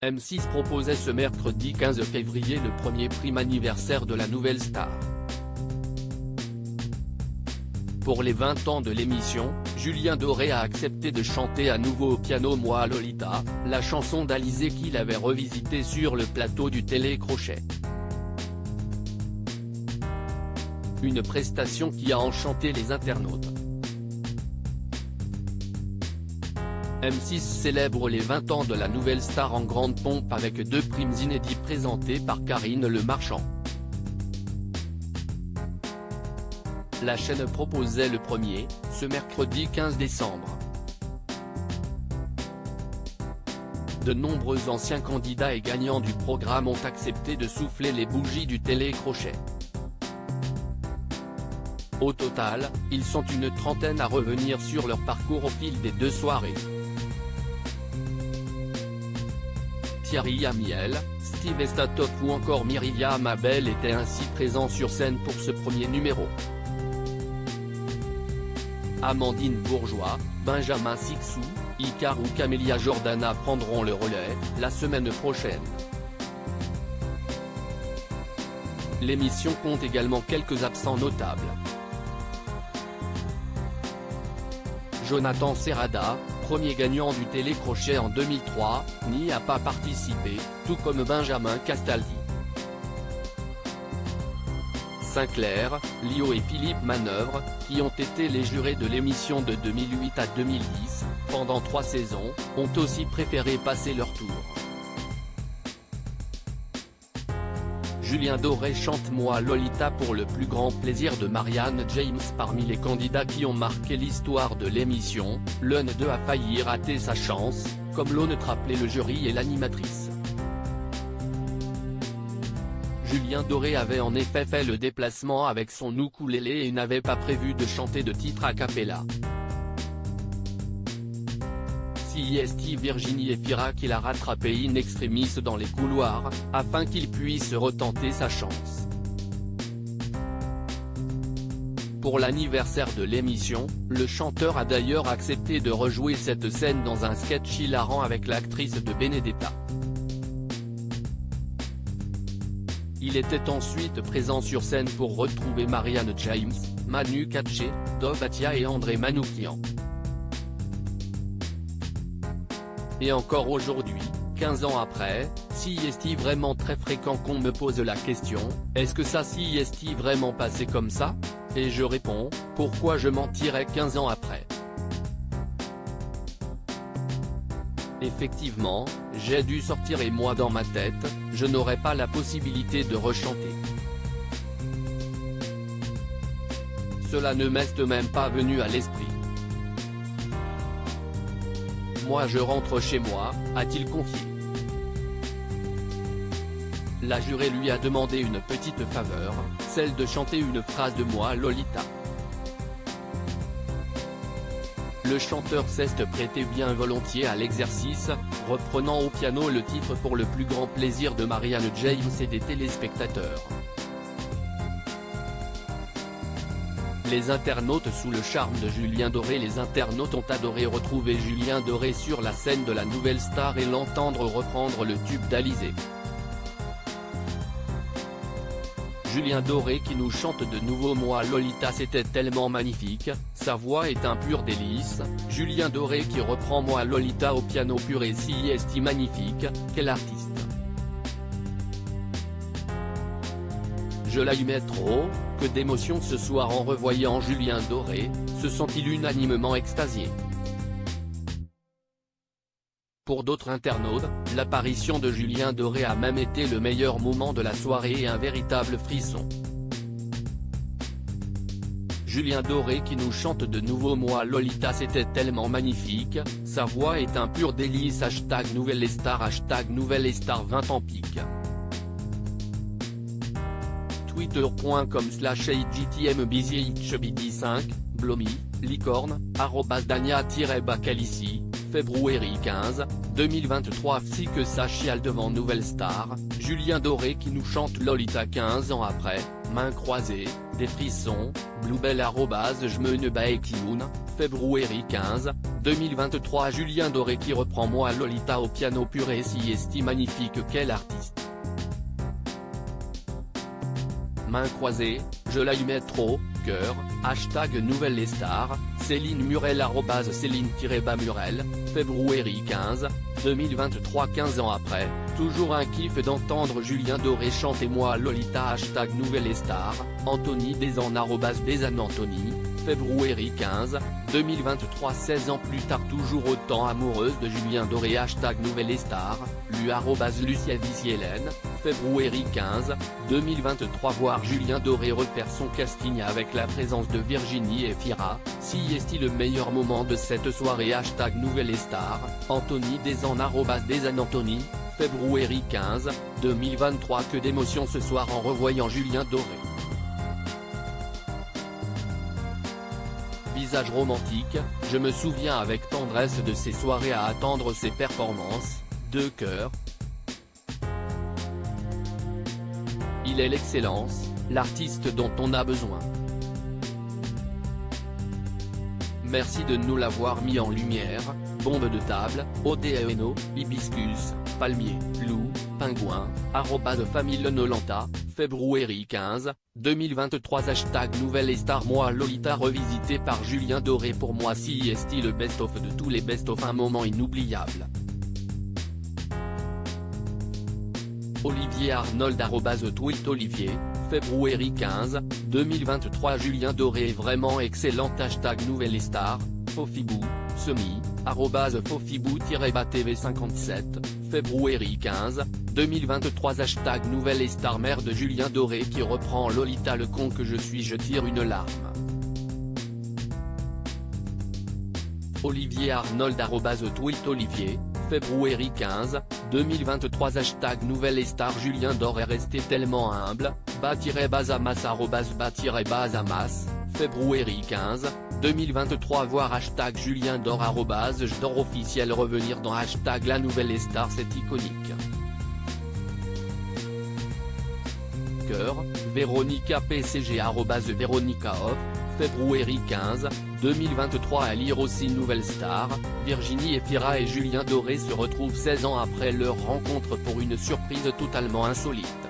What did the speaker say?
M6 proposait ce mercredi 15 février le premier prime anniversaire de la nouvelle star. Pour les 20 ans de l'émission, Julien Doré a accepté de chanter à nouveau au piano Moi Lolita, la chanson d'Alizée qu'il avait revisitée sur le plateau du Télécrochet. Une prestation qui a enchanté les internautes. M6 célèbre les 20 ans de la nouvelle star en grande pompe avec 2 primes inédits présentés par Karine Le Marchand. La chaîne proposait le premier, ce mercredi 15 décembre. De nombreux anciens candidats et gagnants du programme ont accepté de souffler les bougies du Télécrochet. Au total, ils sont une trentaine à revenir sur leur parcours au fil des 2 soirées. Thierry Amiel, Steve Estatoff ou encore Myriam Abel étaient ainsi présents sur scène pour ce premier numéro. Amandine Bourgeois, Benjamin Sixou, Icar ou Camélia Jordana prendront le relais, la semaine prochaine. L'émission compte également quelques absents notables. Jonathan Serrada, premier gagnant du Télécrochet en 2003, n'y a pas participé, tout comme Benjamin Castaldi. Sinclair, Lio et Philippe Manœuvre, qui ont été les jurés de l'émission de 2008 à 2010, pendant 3 saisons, ont aussi préféré passer leur tour. Julien Doré chante Moi Lolita pour le plus grand plaisir de Marianne James. Parmi les candidats qui ont marqué l'histoire de l'émission, l'un d'eux a failli rater sa chance, comme l'ont rappelé le jury et l'animatrice. Julien Doré avait en effet fait le déplacement avec son ukulélé et n'avait pas prévu de chanter de titre a cappella. CIST Virginie effiera qu'il a rattrapé in extremis dans les couloirs, afin qu'il puisse retenter sa chance. Pour l'anniversaire de l'émission, le chanteur a d'ailleurs accepté de rejouer cette scène dans un sketch hilarant avec l'actrice de Benedetta. Il était ensuite présent sur scène pour retrouver Marianne James, Manu Katché, Dov Atia et André Manoukian. Et encore aujourd'hui, 15 ans après, si est-il vraiment très fréquent qu'on me pose la question, est-ce que ça si est-il vraiment passé comme ça? Et je réponds, pourquoi je mentirais 15 ans après? Effectivement, j'ai dû sortir et moi dans ma tête, je n'aurais pas la possibilité de rechanter. Cela ne m'est même pas venu à l'esprit. Moi je rentre chez moi, a-t-il confié. La jurée lui a demandé une petite faveur, celle de chanter une phrase de Moi Lolita. Le chanteur s'est prêté bien volontiers à l'exercice, reprenant au piano le titre pour le plus grand plaisir de Marianne James et des téléspectateurs. Les internautes sous le charme de Julien Doré. Les internautes ont adoré retrouver Julien Doré sur la scène de la nouvelle star et l'entendre reprendre le tube d'Alizée. Julien Doré qui nous chante de nouveau Moi Lolita, c'était tellement magnifique, sa voix est un pur délice. Julien Doré qui reprend Moi Lolita au piano pur et si est magnifique, quel artiste. Je l'aimais trop, que d'émotion ce soir en revoyant Julien Doré, se sont-ils unanimement extasiés. Pour d'autres internautes, l'apparition de Julien Doré a même été le meilleur moment de la soirée et un véritable frisson. Julien Doré qui nous chante de nouveau Moi Lolita, c'était tellement magnifique, sa voix est un pur délice. Nouvelle star, nouvelle star 20 ans pique. Twitter.com/igtmbizihbd5, Blomy, Licorne, @dania-bacalici, février 15, 2023. Si que ça chiale devant nouvelle star, Julien Doré qui nous chante Lolita 15 ans après, main croisée, des frissons, Bluebell @jmenebakimoun, février 15, 2023. Julien Doré qui reprend Moi Lolita au piano purée si est magnifique, quel artiste. Main croisée, je l'aimais trop, cœur, #nouvelle les stars, Céline Murel @Céline-Murel, février 15, 2023. 15 ans après, toujours un kiff d'entendre Julien Doré chanter Moi Lolita #nouvelle les stars, Anthony Desan @DesanAnthony, février 15, 2023. 16 ans plus tard toujours autant amoureuse de Julien Doré #nouvelle les stars, lui @Lucia Visielène, février 15, 2023. Voir Julien Doré refaire son casting avec la présence de Virginie Efira, si est-il le meilleur moment de cette soirée #nouvelle les stars, Anthony Desan @DesanAnthony, février 15, 2023. Que d'émotion ce soir en revoyant Julien Doré. Visage romantique, je me souviens avec tendresse de ces soirées à attendre ses performances, de cœur. Il est l'excellence, l'artiste dont on a besoin. Merci de nous l'avoir mis en lumière, bombe de table, ODENO, hibiscus, palmier, loup, pingouin, @FamilyLenolanta, février 15, 2023. #nouvelle et star Moi Lolita revisité par Julien Doré. Pour moi si est le best-of de tous les best-of, un moment inoubliable. Olivier Arnold @tweetolivier, février 15, 2023. Julien Doré est vraiment excellent #nouvelle et star, Fofibou, Semi, @Fofibou-TV57, février 15, 2023. #nouvelle et star mère de Julien Doré qui reprend Lolita. Le con que je suis, je tire une larme. Olivier Arnold @tweetolivier, février 15, 2023. #nouvelle et star Julien Doré est resté tellement humble, @Bazamas @Bazamas, février 15, 2023. Voir Julien Doré @jdor officiel revenir dans la nouvelle et star, c'est iconique. Cœur, Véronica PCG @Véronica Off, février 15, 2023. À lire aussi nouvelle star, Virginie Efira et Julien Doré se retrouvent 16 ans après leur rencontre pour une surprise totalement insolite.